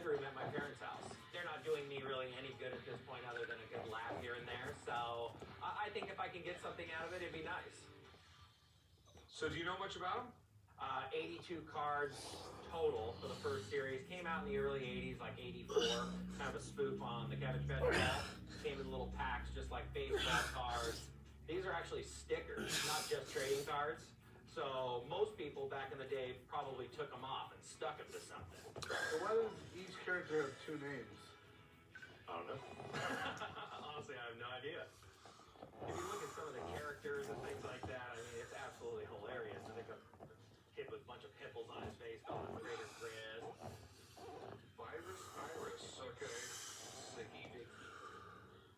bedroom at my parents' house. They're not doing me really any good at this point other than a good laugh here and there. So I think if I can get something out of it, it'd be nice. So do you know much about them? 82 cards total for the first series. Came out in the early 80s, like 84. Kind of a spoof on the Kevin Federer ball. Came in little packs just like baseball cards. These are actually stickers, not just trading cards. So most people back in the day probably took them off and stuck them to something. So why does each character have two names? I don't know. Honestly, I have no idea. If you look at some of the characters and things like that, I mean, it's absolutely hilarious. I think a kid with a bunch of pimples on his face called him Trader Chris. Virus Iris, okay. Sticky Dicky.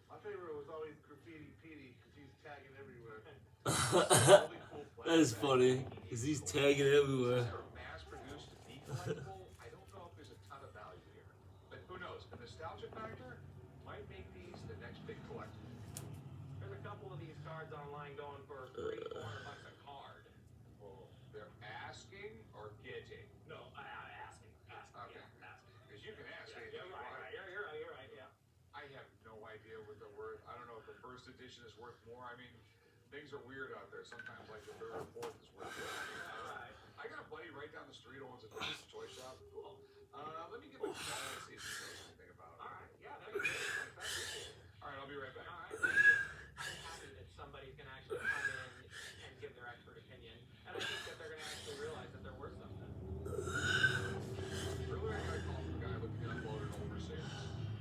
My favorite was always Graffiti Petey because he's tagging everywhere. Really cool That is funny, because he's tagging everywhere. Since they're a mass-produced and decollectible, I don't know if there's a ton of value here. But who knows? The nostalgia factor might make these the next big collector. There's a couple of these cards online going for $300-400 a card. Well, they're asking or getting? No, asking. Okay. Yeah, asking. Because you can ask Yeah, anything you're you right, want. you're right, yeah. I have no idea what they're worth. I don't know if the first edition is worth more. I mean, things are weird out there. Sometimes, like the third or fourth is worth more. Right. I got a buddy right down the street who owns a toy shop. Cool. Let me get my call and see if he knows anything about it. All right, yeah, that'd be great. I appreciate it. All right, I'll be right back. All right. I'm happy that somebody's going to actually come in and give their expert opinion. And I think that they're going to actually realize that they're worth something. Earlier, I got a call from a guy looking to unload an old Mercedes.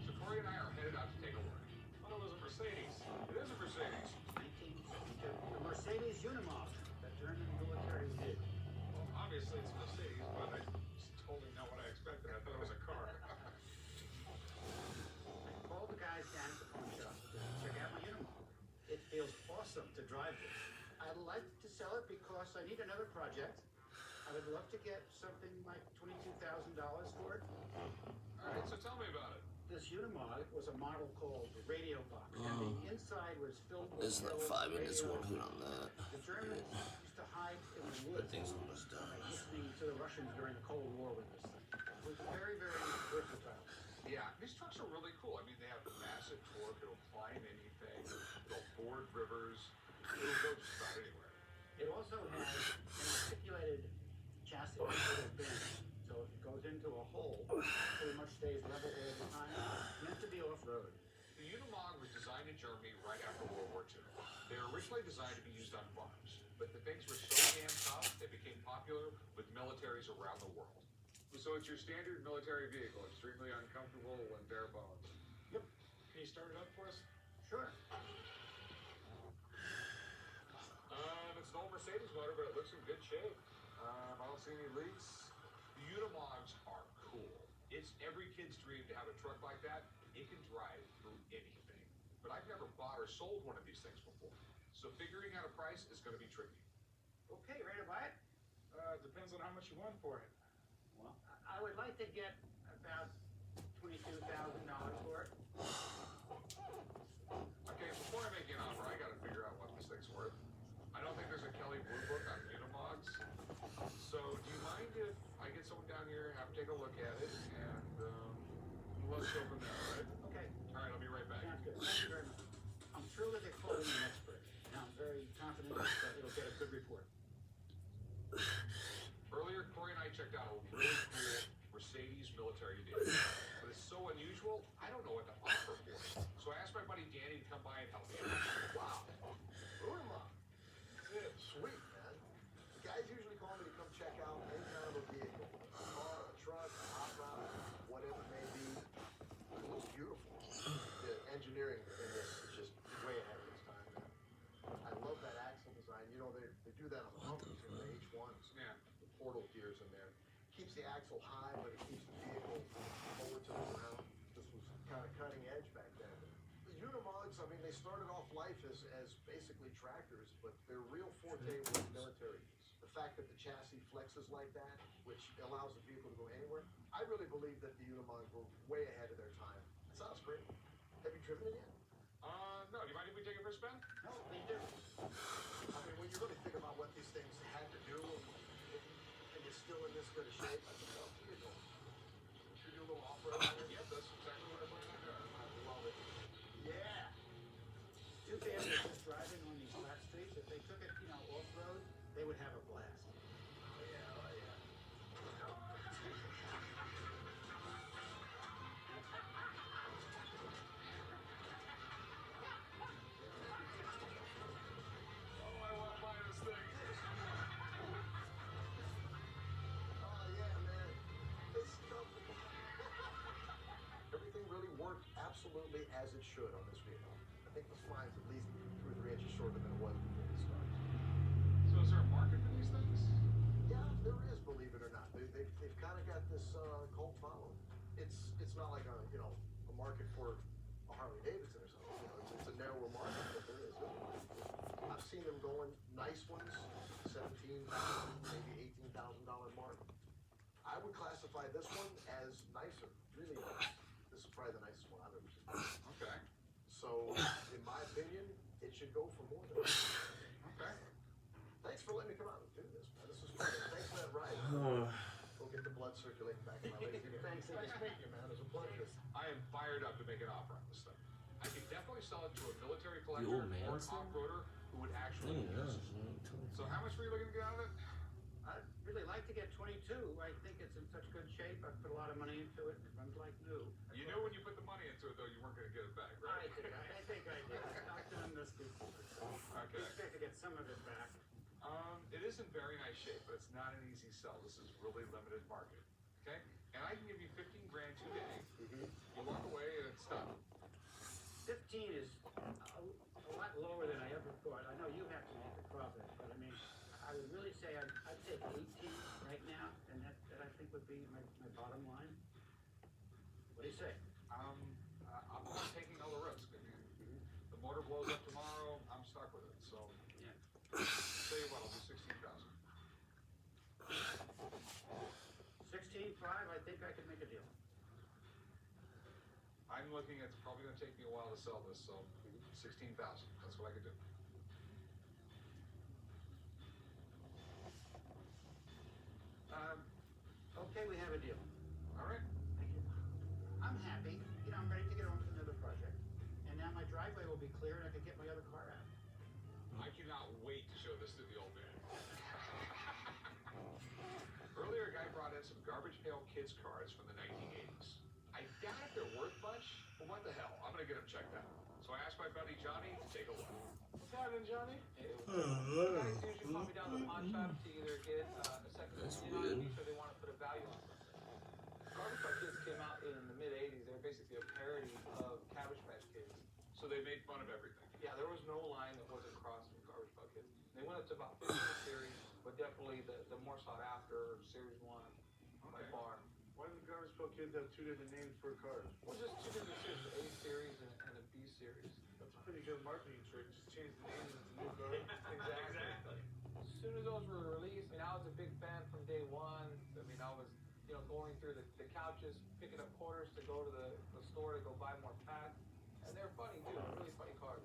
So Corey and I are headed out to take a look. Oh, it was a Mercedes. It is a Mercedes. 1962. The Mercedes Unimog, the German military vehicle. Well, obviously it's a Mercedes, but I totally not what I expected. I thought it was a car. I called the guys down at the pawn shop to check out my Unimog. It feels awesome to drive this. I'd like to sell it because I need another project. I would love to get something like $22,000 for it. All right, so tell me about it. This Unimog was a model called the Radio Box, and the inside was filled with There's like 5 minutes radio. one hoot on that. The Germans used to hide in the woods. That thing's almost done. Listening to the Russians during the Cold War with this thing. It was very, very versatile. Yeah, these trucks are really cool. I mean, they have massive torque. It'll climb anything. It'll board rivers. It'll go just about anywhere. It also has an articulated chassis with a bend, so if it goes into a hole, it pretty much stays level all the time. It's meant to be off-road. The Unimog was designed in Germany right after World War II. They were originally designed to be used on farms, but the things were so damn tough they became popular with militaries around the world. So it's your standard military vehicle, extremely uncomfortable and bare bones. Yep. Can you start it up for us? Sure. It's an old Mercedes motor, but it looks in good shape. I don't see any leaks. The Unimogs are cool. It's every kid's dream to have a truck like that. It can drive through anything. But I've never bought or sold one of these things before. So figuring out a price is going to be tricky. Okay, ready to buy it? Depends on how much you want for it. Well, I would like to get about $22,000 for it. Okay, before I make an offer, I got to figure out what this thing's worth. I don't think there's a Kelly Blue Book on Unimogs. So do you mind if I get someone down here, have them take a look at it, and let's go from there, all right? Okay. All right, I'll be right back. Sounds good. Thank you very much. I'm sure that they're calling me an expert, and I'm very confident that it'll get a good report. Earlier, Corey and I checked out a really cool Mercedes military vehicle. But it's so unusual, I don't know what to offer for it. So I asked my buddy Danny to come by and help me out. Wow. Unimog. Sweet, man. The guys usually call me to come check out any kind of a vehicle. A car, a truck, a hot rod, whatever it may be. It looks beautiful. The engineering in this is just way ahead of its time, man. I love that axle design. You know, they do that on the Humvees and the H1s. Yeah. The portal gears in there. Keeps the axle high, but it keeps the vehicle forward to the ground. This was kind of cutting edge back then. The Unimogs, I mean, they started off life as basically tractors, but their real forte was military use. The fact that the chassis flexes like that, which allows the vehicle to go anywhere, I really believe that the Unimogs were way ahead of their time. It sounds great. Have you driven it yet? No, do you mind if we take it for a spin? No, they do. I mean, when you really think about what these things had to do, and you're still in this good a shape, I don't know, you do a little off-road. absolutely as it should on this vehicle. I think the sline's at least 2 or 3 inches shorter than it was before we started. So is there a market for these things? Yeah, there is, believe it or not. They've kind of got this cult following. It's not like a market for a Harley Davidson or something. It's a narrower market, but there is. I've seen them going nice ones, $17,000, maybe $18,000 mark. I would classify this one as nicer, really nice. This is probably the nicest one I've ever seen. Okay. So, in my opinion, it should go for more than that. Okay. Thanks for letting me come out and do this, man. This is fun. Thanks for that ride. Go get the blood circulating back in my legs again. Thanks, Nice meeting you, man. It was a pleasure. I am fired up to make an offer on this thing. I could definitely sell it to a military collector or old an man's thing? off-roader who would actually Yeah, use it. So how much were you looking to get out of it? I'd really like to get 22. I think it's in such good shape. I've put a lot of money into it. It runs like new. You knew when you put the money into it, though, you weren't going to get it back, right? I think I did. I talked to him this week. Okay. Expect to get some of it back. It is in very nice shape, but it's not an easy sell. This is really limited market. Okay? And I can give you 15 grand today. You walk away and it's done. 15 is a lot lower than I ever thought. I know you have to make a profit, but I mean, I would really say I'd take 18 right now, and that I think would be my bottom line. What do you say? I'm not taking all the risk. I mean, the motor blows up tomorrow, I'm stuck with it. So, Yeah. tell you what, I'll do 16,000. 16.5, I think I could make a deal. I'm looking at, it's probably going to take me a while to sell this, so 16,000. That's what I could do. Okay, we have a deal. All right? Thank you. I'm happy. I'm ready to get on to another project. And now my driveway will be clear and I can get my other car out. I cannot wait to show this to the old man. Earlier, a guy brought in some Garbage Pail Kids cards from the 1980s. I doubt if they're worth much, but what the hell? I'm going to get them checked out. So I asked my buddy Johnny to take a look. What's happening, Johnny? Hey, guys usually call me down to the pawn shop to either get a second That's opinion on weird. these or they want to put a value on them. Garbage Pail Kids came out in the mid-'80s. They were basically a parody of Cabbage Patch Kids. So they made fun of everything. Yeah, there was no line that wasn't crossed from Garbage Pail Kids. They went up to about 15 series, but definitely the more sought after Series 1 by Okay. far. Why do the Garbage Pail Kids have 2 different names for cars? Well, just two different series, A series and a B series. That's a pretty good marketing trick. Just change the name and it's a new car. Exactly. As soon as those were released, I mean, I was a big fan from day one. I mean, I was, going through the couches, picking up quarters to go to the store to go buy more packs. And they're funny, too. Really funny cars.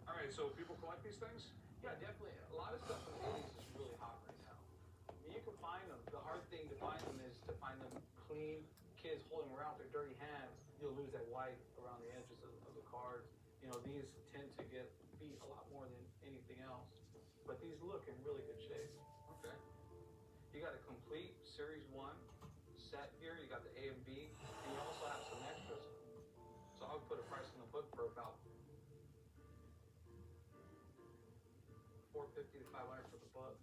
All right, so people collect these things? Yeah, definitely. A lot of stuff from the 80s is really hot right now. I mean, you can find them. The hard thing to find them is to find them clean. Kids holding them around with their dirty hands, you'll lose that white around the edges of the cards. These tend to get beat a lot more than anything else. But these look in really good shape. Okay. You got a complete Series 1 set here. You got the A and B, and you also have some extras. So I would put a price in the book for about $450 to $500 for the book.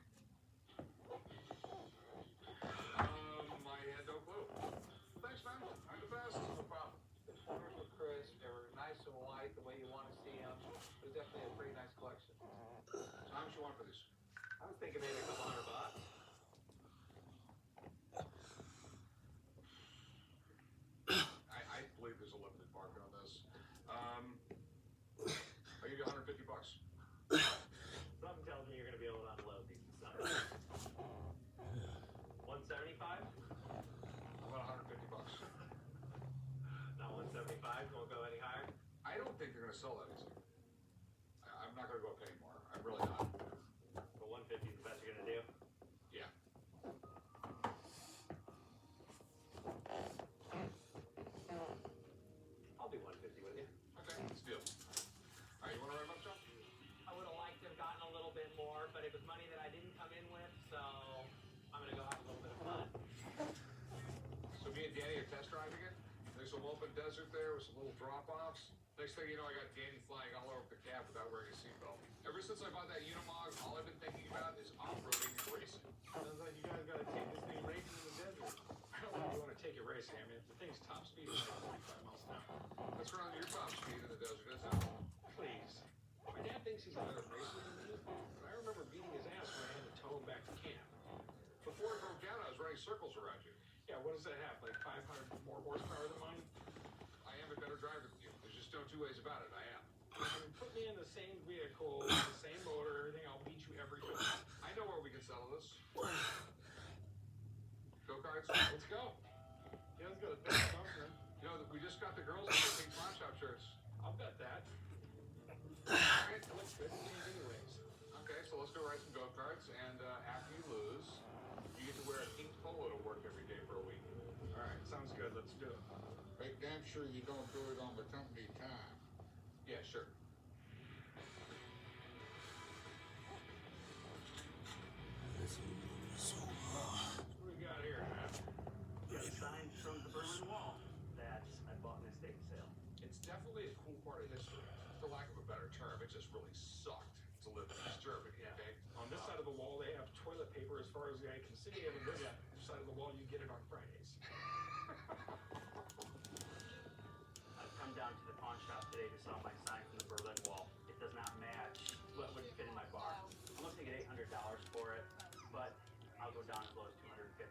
I had no clue. Thanks, man. I'm the best. No problem. The corners were crisp. They were nice and white, the way you want to see them. It was definitely a pretty nice collection. So how much you want for these? I was thinking maybe a couple $100. I believe there's a limited market on this. I'll give you $150. Something tells me you're gonna be able to unload these in summer. 175? How about $150? Not 175. Won't go any higher. I don't think they're going to sell that easily. I'm not going to go up anymore. I'm really not. But 150 is the best you're gonna do. Yeah. I'll do 150 with you. Okay, let's deal. All right, you want to write them up, John? I would have liked to have gotten a little bit more, but it was money that I didn't come in with, so I'm gonna go have a little bit of fun. So me and Danny are test driving it. There's some open desert there with some little drop-offs. Next thing you know, I got Danny flying all over the cab without wearing a seatbelt. Ever since I bought that Unimog, all I've been thinking about is off-roading and racing. Sounds like you guys gotta take this thing racing in the desert. I don't know if you want to take it racing. I mean, the thing's top speed is like 45 miles an hour. What's wrong with your top speed in the desert, isn't it? Please. My dad thinks he's a better racer than me, but I remember beating his ass when I had to tow him back to camp. Before it broke down, I was running circles around you. Yeah, what does that have? Like 500 more horsepower than mine? I am a better driver than you. There's just no two ways about it. I am. I mean, put me in the same vehicle, the same motor, everything, I'll beat you every time. I know where we can settle this. Go-karts, let's go. You guys gotta bet something. You know, we just got the girls in their pink pawn shop shirts. I'll bet that. Alright, It looks good to me anyways. okay, so let's go ride some go-karts, and after you lose, you get to wear a pink polo to work every day for a week. Alright, sounds good, let's do it. Make damn sure you don't do it on the company time. Yeah, sure. What do we got here, man? Got signs from the Berlin Wall that I bought in a estate sale. It's definitely a cool part of history. For lack of a better term, it just really sucked to live in East Germany, okay? On this side of the wall, they have toilet paper as far as the eye can see, and on this side of the wall, you get it on Fridays. I've come down to the pawn shop today to sell my sign from the Berlin Wall. It does not match what would fit in my bar. I'm looking to get $800 for it, but I'll go down as low as $250.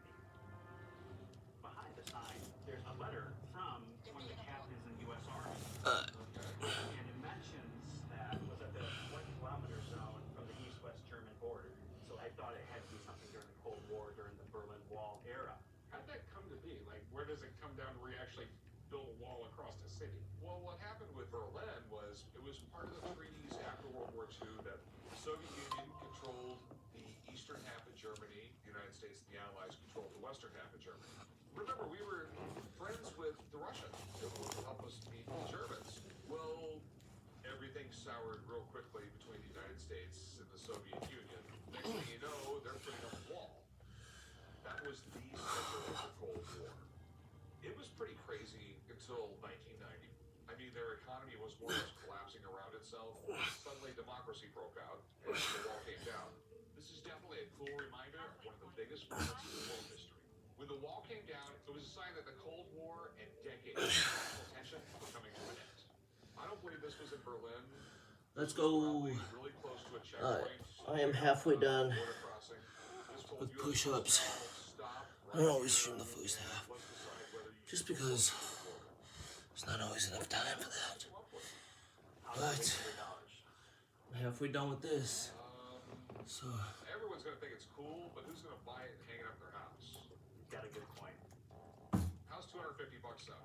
Behind the sign, there's a letter from one of the captains in the U.S. Army. And it mentions that it was at the 1 kilometer zone from the east-west German border. So I thought it had to be something during the Cold War, during the Berlin Wall era. How'd that come to be? Like, where does it come down where you actually build a wall across the city? Well, what happened with Berlin was it was part of the treaties after World War II that the Soviet Union controlled the eastern half of Germany, the United States and the Allies controlled the western half of Germany. Remember, we were friends with the Russians who would help us beat the Germans. Well, everything soured real quickly between the United States and the Soviet Union. Next thing you know, they're putting up a wall. That was the center of the Cold War. It was pretty crazy until 1990. I mean, their economy was more or less collapsing around itself. Suddenly, democracy broke out, and the wall came down. This is definitely a cool reminder of one of the biggest moments in world history. When the wall came down, it was a sign that the Cold War and decades of international tension were coming to an end. I don't believe this was in Berlin. Let's This was go. probably really close to a checkpoint. I am halfway done Border crossing. This told with US push-ups. personnel, stop I don't always right stream the here, first and half, let's decide whether you just should because cross the border. there's not always enough time for that. I'll But- take $100. I'm halfway done with this, so Everyone's gonna think it's cool, but who's gonna buy it and hang it up in their house? Got a good point. How's $250 sound?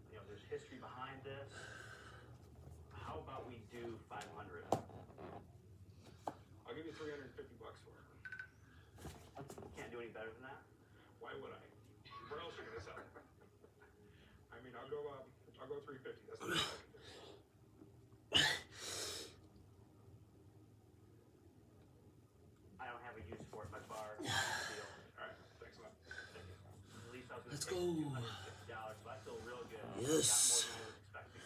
You know, there's history behind this. How about we do 500? I'll give you $350 for it. Can't do any better than that. Why would I? What else are you gonna sell? I mean, I'll go 350. That's the best I can do. I don't have a use for it, my bar. Deal. All right, thanks a lot. At least I was gonna Let's take go. $250, so I feel real good. Yes. Got more than I was expecting.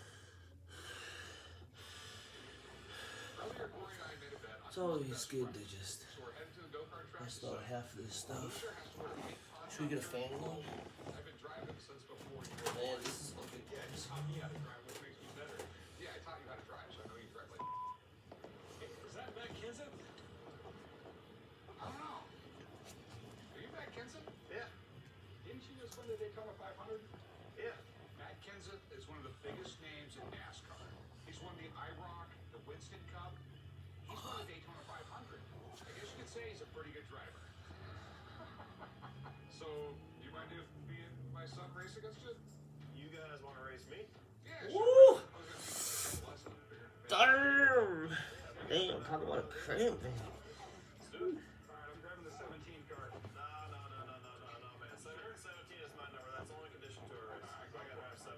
Earlier, Corey and I made a bet on it's who's the always best good driver. to just So we're heading to the go-kart track. rest out half of this stuff. Loser has to wear a pink pawn Should we get a shop fan shirt. going? I've been driving since before you were Man, born. this is looking Yeah, You taught me how to drive, which makes me better. Yeah, I taught you how to drive, so I know you drive like. Hey, is that Matt Kenseth? I don't know. Are you Matt Kenseth? Yeah, Didn't you just win the Daytona 500? yeah. Matt Kenseth is one of the biggest names in NASCAR. He's won the IROC, the Winston Cup. He's won the Daytona 500. I guess you could say he's a pretty good driver. So, you mind if me and my son race against you? You guys want to race me? Yeah, Woo! sure. I was gonna teach you a lesson. Damn! Damn, talk about a cramp, man. Let's do it. All right, I'm driving the 17 car. No, man. 17 is my number. That's the only condition to a race. I gotta drive 17.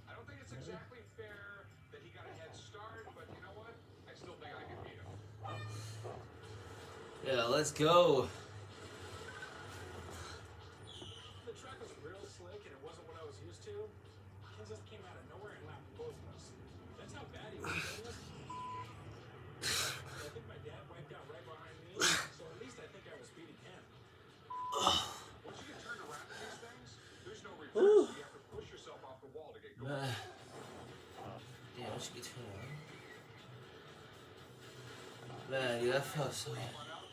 I don't think it's exactly fair that he got a head start, but you know what? I still think I can beat him. Yeah, let's go. The track was real slick and it wasn't what I was used to. Kenseth came out of nowhere and lapped both of us. That's how bad he was. I think my dad wiped out right behind me, so at least I think I was beating him. Once you get turned around in these things, there's no reverse. You have to push much guitar. Man, yeah, that felt so. Because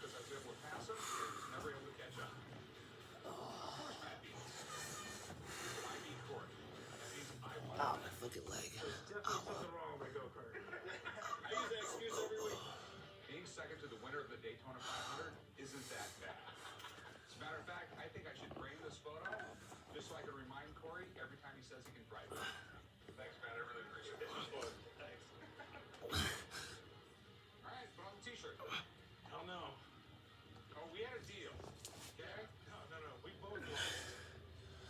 I was able to pass him, and he was never able to catch up. Of course, Matt beats. I beat Corey. That means I won. Ow, my fucking leg. There's definitely something wrong with my go-kart. I use that excuse every week. Being second to the winner of the Daytona 500 isn't that bad. As a matter of fact, I think I should frame this photo just so I can remind Corey every time he says he can drive it. Thanks, Matt. I really appreciate it. Thanks. All right, put on the t-shirt. Oh no. Oh, we had a deal. Okay? No. We both lost.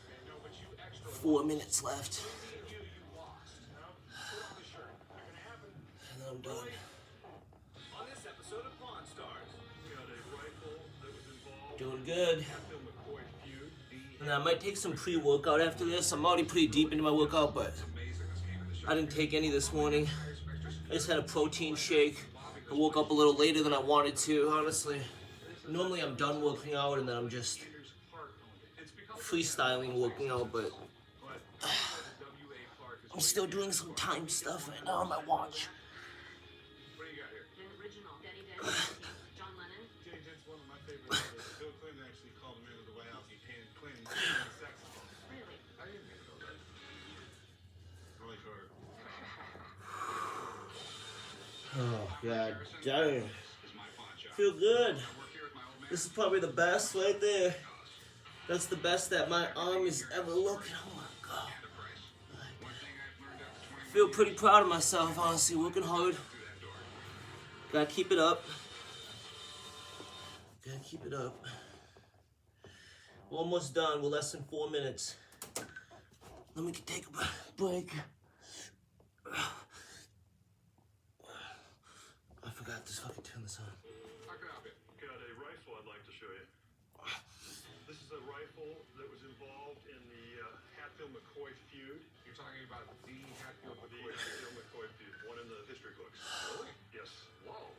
Okay, no, but you extra 4 minutes left. you lost. No, Put on the shirt. not gonna happen. And then I'm done. On this episode of Pawn Stars, we got a rifle that was involved. Doing good. Hatfield McCoy feud. And I might take some pre-workout after this. I'm already pretty deep into my workout, but Amazing this game in the show. I didn't take any this morning. I just had a protein shake. I woke up a little later than I wanted to, honestly. Normally I'm done working out and then I'm just freestyling working out, but I'm still doing some time stuff right now on my watch. What do you got here? An original Denny Denny John Lennon. Jay Dent's one of my favorite writers. Bill Clinton actually called him into the White House. He painted Clinton playing the saxophone. Really? I didn't even know that. Really short. Oh god, dang. Is my pawn shop. Feel good. I work here with my old man. This is probably the best right there. That's the best that my arm has ever looked. Oh my god. And a price. One thing I've learned after 20 Feel pretty proud of myself, honestly. Working hard. through that door. Gotta keep it up. Gotta keep it up. We're almost done. We're less than 4 minutes. Let me take a break. I forgot to fucking turn this on. How can I help you? Got a rifle I'd like to show you. This is a rifle that was involved in the Hatfield McCoy feud. You're talking about the Hatfield The McCoy. Hatfield McCoy feud, one in the history books. Really? Yes. Whoa.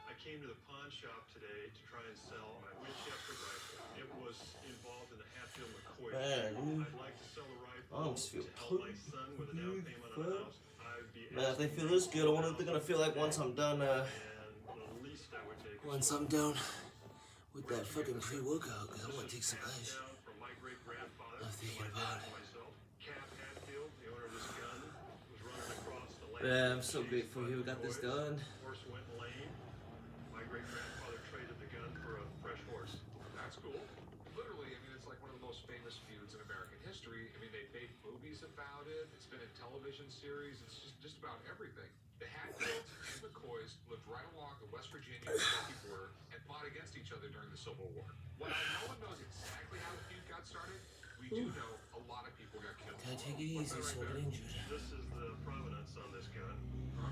I came to the pawn shop today to try and sell my Winchester rifle. It was involved in the Hatfield McCoy Man, feud. I'd like to sell a rifle arms feel to help my son with a down payment on a house. I'd be Man, if they feel this good, I wonder what they're gonna feel like once I'm done. and the least I would take is Once I'm done with that fucking pre-workout, because I want to take some ice. down from my great-grandfather I'm to thinking my about dad it. and myself. Cap Hatfield, the owner of this gun, was running across the land. Man, I'm so grateful we got this done. Horse went lame. My great-grandfather traded the gun for a fresh horse. That's cool. Literally, I mean, it's like one of the most famous feuds in American history. I mean, they've made movies about it. It's been a television series. It's just about everything. The Hatfields and McCoys lived right along the West Virginia-Kentucky border and fought against each other during the Civil War. While no one knows exactly how the feud got started, we do know a lot of people got killed. Gotta take it easy so I get injured. This is the provenance on this gun.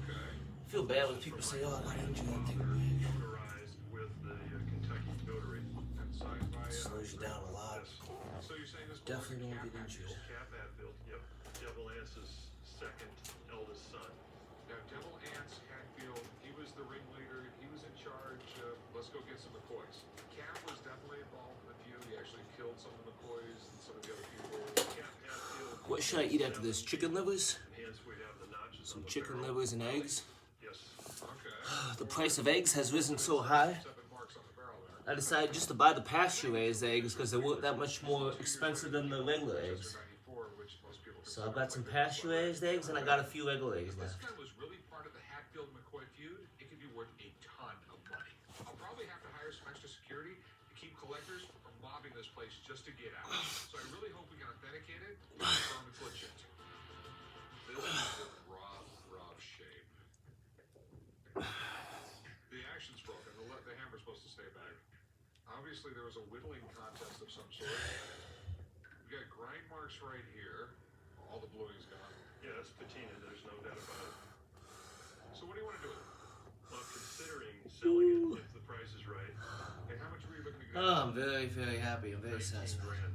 Okay. I feel bad when people say, oh, I got injured, I'll take a break. Notarized with the Kentucky notary. And signed by, Slows you down a lot. so you're saying this Definitely don't Cap get injured. Hatfield. Cap Hatfield, yep. Devil Ance's second eldest son. Now, Devil Anse Hatfield, he was the ringleader. He was in charge of, let's go get some McCoys. Cap was definitely involved in the feud. He actually killed some of the McCoys and some of the other people. Cap Hatfield. What should I eat after this? Chicken livers? And hence we have the notches Some on the chicken barrel. livers and eggs? Yes. Okay. The price of eggs has risen so high. 7 marks on the barrel there. I decided just to buy the pasture-raised eggs because they weren't that much more expensive than the regular eggs. 94, which most people So I've got some pasture-raised eggs and I got a few regular eggs If this left. gun was really part of the Hatfield-McCoy feud, it could be worth a ton of money. I'll probably have to hire some extra security to keep collectors from mobbing this place just to get out. So I really hope we can authenticate it and confirm it's legit. This is in rough shape. The action's broken. The hammer's supposed to stay back. Obviously, there was a whittling contest of some sort. We got grind marks right here. All the bluing's gone. Yeah, it's patina, there's no doubt about it. So what do you want to do with it? Well, considering selling it if the price is right. And how much were you looking to get? Oh, I'm very, very happy. I'm very 19 satisfied. grand.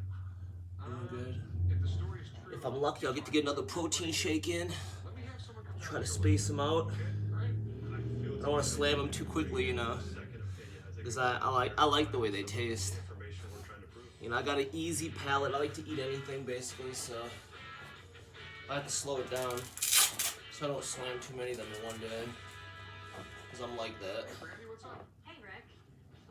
Doing good. If the story's true, If I'm lucky, I'll get to get another protein shake in. let me have someone come Try to down space them out. here. Okay, all right. I don't want to slam them too quickly, you know, Second opinion, I think. because I like the way they taste. Information we're trying to prove. You know, I got an easy palate. I like to eat anything basically, so I have to slow it down so I don't slam too many of them in one day. Because I'm like that. Hey, Brandy, what's up? Hey, Rick.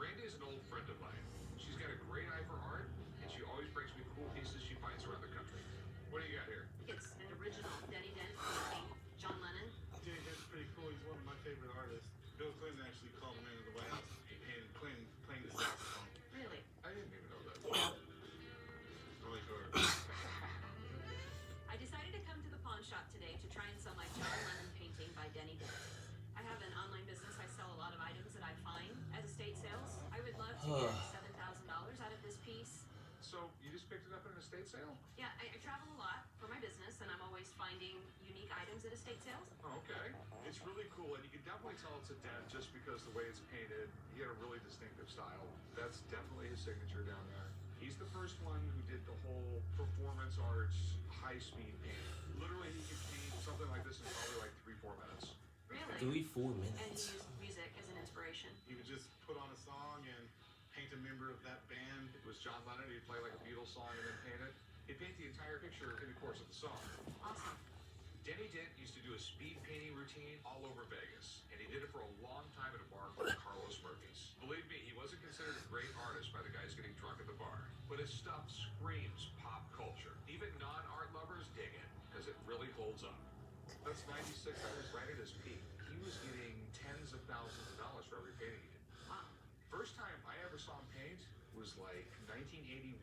Brandy is an old friend of mine. She's got a great eye for art, and she always brings me cool pieces she finds around the country. What do you got here? It's an original Denny Dent painting. John Lennon. Jay Dent's pretty cool. He's one of my favorite artists. Bill Clinton actually called him into the White House and Clinton playing the saxophone. Really? I didn't even know that. I like art. I decided to come to the pawn shop today to try and sell my John Lennon painting by Denny Dent. I have an online business. I sell a lot of items that I find as estate sales. I would love to get $7,000 out of this piece. So, you just picked it up at an estate sale? Yeah, I travel a lot for my business, and I'm always finding unique items at estate sales. Oh, okay. It's really cool, and you can definitely tell it's a Dent just because the way it's painted. He had a really distinctive style. That's definitely his signature down there. He's the first one who did the whole performance arts, high-speed painting. Literally, he could paint something like this in probably like 3-4 minutes. Really? 3-4 And minutes. he used music as an inspiration. He would just put on a song and paint a member of that band. It was John Lennon. He'd play like a Beatles song and then paint it. He'd paint the entire picture in the course of the song. Awesome. Denny Dent used to do a speed painting routine all over Vegas, and he did it for a long time at a bar called Carlos Murphy's. Believe me, he wasn't considered a great artist by the guys getting drunk at the bar, but his stuff screams pop culture. Even non-art lovers dig it, because it really holds up. That's 96, that was right at his peak. He was getting tens of thousands of dollars for every painting he did. Wow. First time I ever saw him paint was like 1981.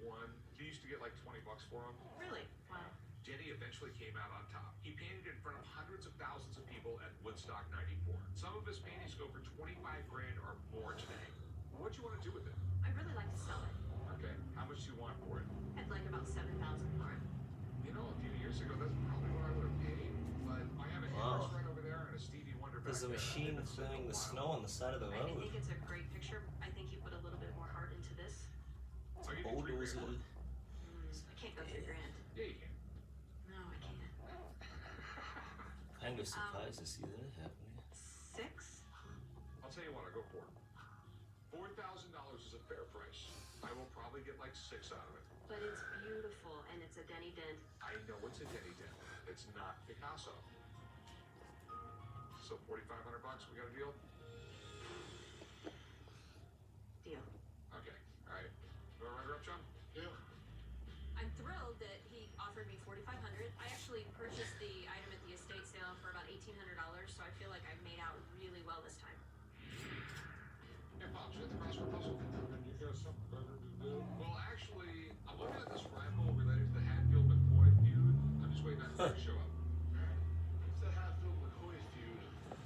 He used to get like 20 bucks for them. Really? Wow. Denny eventually came out on top. He painted in front of hundreds of thousands of people at Woodstock 94. Some of his paintings go for 25 grand or more today. What do you want to do with it? I'd really like to sell it. Okay, how much do you want for it? I'd like about $7,000 for it. You know, a few years ago, that's probably what I would have paid. But I have a Wow. Harris right over there and a Stevie Wonder back There's a there. machine It's been throwing a the while. snow on the side of the I road. think it's a great picture. I think you put a little bit more heart into this. I'll give you $3 Bulldozer. grand. I can't go $3 grand. Yeah, you can. No, I can't. Kind of surprised to see that happening. 6? I'll tell you what, I'll go for it. $4,000 is a fair price. I will probably get like 6 out of it. But it's beautiful, and it's a Denny Dent. I know it's a Denny Dent. It's not Picasso. So $4,500, we got a deal? Deal. Okay, all right. You want to write her up, John? Yeah. I'm thrilled that he offered me $4,500. I actually purchased the item at the estate sale for about $1,800, so I feel like I've made out really well this time. Yeah, Pops, you had the crossword puzzle? You got something better to do? Well, actually, I'm looking at this rifle related to the Hatfield-McCoy feud. I'm just waiting on her to show up. What's the Hatfield-McCoy feud?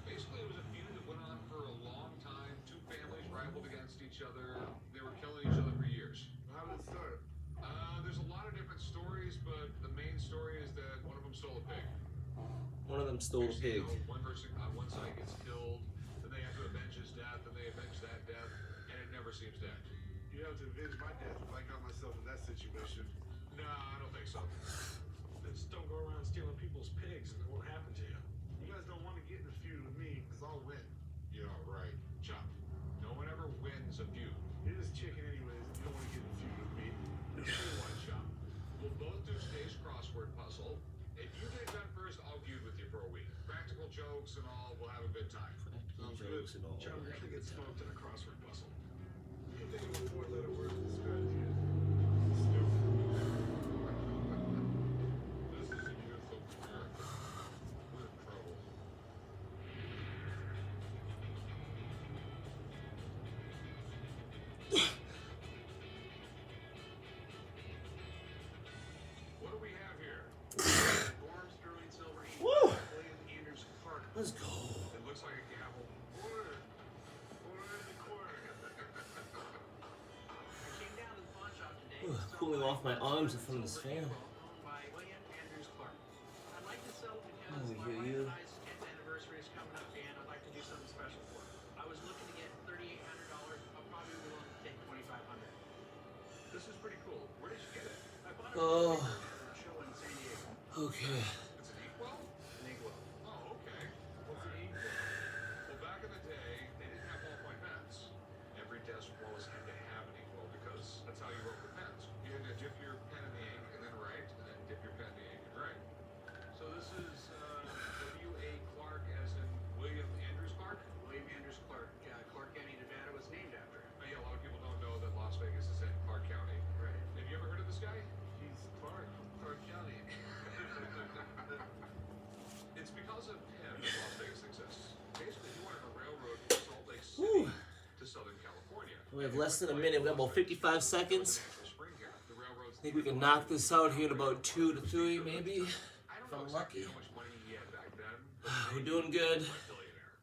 Basically, it was a feud that went on for a long time. Two families rivaled against each other. They were killing each other for years. How did it start? There's a lot of different stories, but the main story is that one of them stole a pig. One of them stole a Next thing pig. you know, one person on one side gets killed, then they have to avenge his death, then they avenge that death, and it never seems to end. You have to avenge my death if I got myself in that situation. No, I don't think so. Just don't go around stealing people's pigs and it won't happen to you. You guys don't want to get in a feud with me, because I'll win. Yeah, right. Chop. No one ever wins a feud. You're just chicken anyways if you don't want to get in a feud with me. Tell you what, Chop. We'll both do today's crossword puzzle. If you get it done first, I'll feud with you for a week. Practical jokes and all, we'll have a good time. Sounds Jokes and all. John, we're gonna get smoked in a crossword puzzle. You think of a 4-letter word to describe you? Stupid. This is the youth of America. We're in trouble. What do we have here? Gorm, sterling silver, Woo! William Anderson Clark. Let's go. It looks like a gavel. Quarter. Quarter in the corner. I came down to the pawn shop today. Ugh, to sell cooling my off my arms in front of this silver fan. emerald owned by William Andrews Clark. I'd like to sell it because Oh, my yeah, wife yeah. and I's 10th anniversary is coming up, and I'd like to do something special for her. I was looking to get $3,800. I'll probably be willing to take $2,500. This is pretty cool. Where did you get it? I bought it Oh. from a show in San Diego. Okay. It's an inkwell? An Inkwell. Oh, okay. What's an ink? Well, back in the day, they didn't have ballpoint pens. Every desk was had to have an inkwell because that's how you wrote with pens. You had to dip your pen in the ink and then write, and then dip your pen in the ink and write. So We have less than a minute. We got about 55 seconds. Spring here, the railroads I think we can knock this out here in about 2 to 3, maybe. If I'm lucky. how much money he had back then. We're doing good. Billionaire.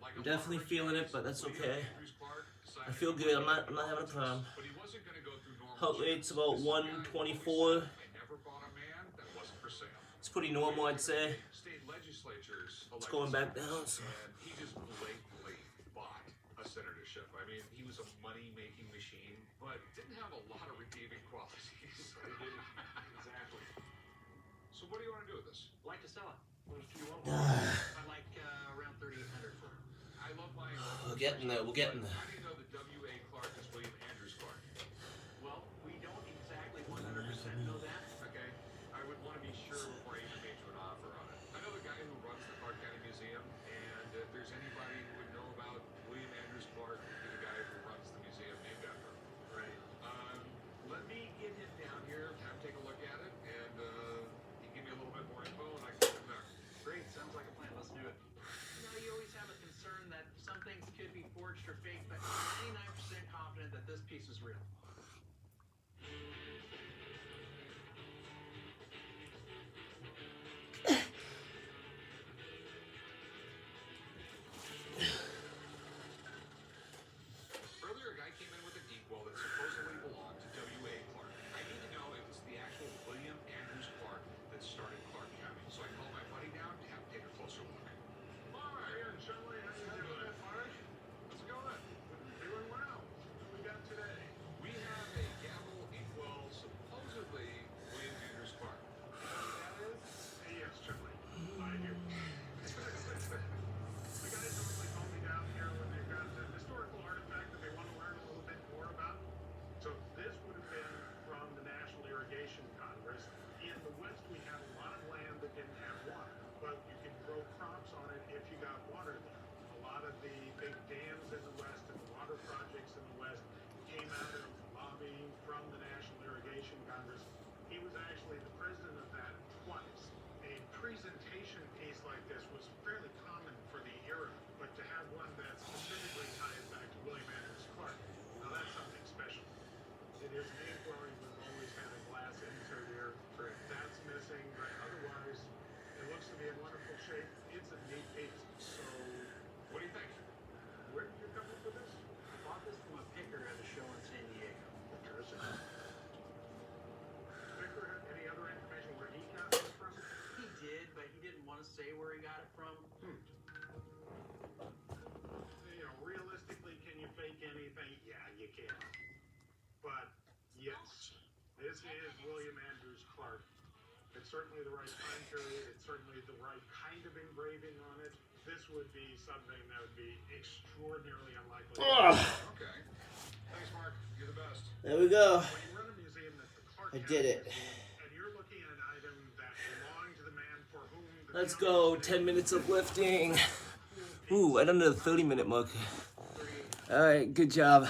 Like I'm a definitely farmer, feeling it, but that's William okay. Andrews Clark I decided feel to good. work I'm not having a problem. But he wasn't going to go through normal Heart rate's about channels. This guy 124. never bought a man that wasn't for sale. It's pretty normal, I'd say. State legislatures It's going back elected down. senators, So. and he just blatantly bought a senatorship. I mean, he was a money-making machine, but didn't have a lot of redeeming qualities. Exactly. So what do you want to do with this? I'd like to sell it. What do you want? I'd like around 3,800 for it. I love buying. We're getting there. We're getting there. How do you know that W.A. Clark is William Andrews Clark? Well, we don't exactly 100% know that. Okay, I would want to be sure before I even made you an offer on it. I know the guy who runs the Clark County Museum, and if there's anybody who would know about William Andrews Clark, he'd be the guy who runs the museum named after him. Right. Let me get him down here, have him take a look at it, and he can give me a little bit more info, and I can go from there. Great, sounds like a plan. Let's do it. You know, you always have a concern that some things could be forged or fake, but I'm 99% confident that this piece is real. Earlier, a guy came in with a deep-well that supposedly belonged to W.A. Clark. I need to know if it's the actual William Andrews Clark that started Clark County. So I called my buddy down to have him take a closer look. Hi, Shirley, how you doing? Mark? How's it going? Doing well. What we got today? We have a gavel inkwell, supposedly William Andrews Clark. That is? Yes, Shirley. I do. The guys normally call me down here when they've got an historical artifact that they want to learn a little bit more about. So this would have been from the National Irrigation Congress. In the West, we had a lot of land that didn't have water, but you could grow crops on it if you got water there. A lot of the big dams in the West and the water projects in the West came out of lobbying from the National Irrigation Congress. He was actually the president of that twice. A presentation piece like this was fairly common for the era, but to have one that specifically ties back to William Andrews Clark, now that's something special. It is an inquiry, we've always had a glass insert here. That's missing, but otherwise, it looks to be in wonderful shape. It's a neat piece. So, What do you think? where did you come up with this? I bought this from a picker at a show in San Diego. Interesting. Victor, have any other information where he got this from? He did, but he didn't want to say where he got it from. You know, realistically, can you fake anything? Yeah, you can. But yes, this is William Andrews Clark. It's certainly the right time period. It's certainly the right kind of engraving on it. This would be something that would be extraordinarily unlikely. Okay. Thanks, Mark. You're the best. There we go. When you run a museum that's the Clark I County did it. Museum, and you're looking at an item that belonged to the man for whom the Let's county go. today 10 minutes of lifting. Ooh, right under the 30-minute mark. All right, good job.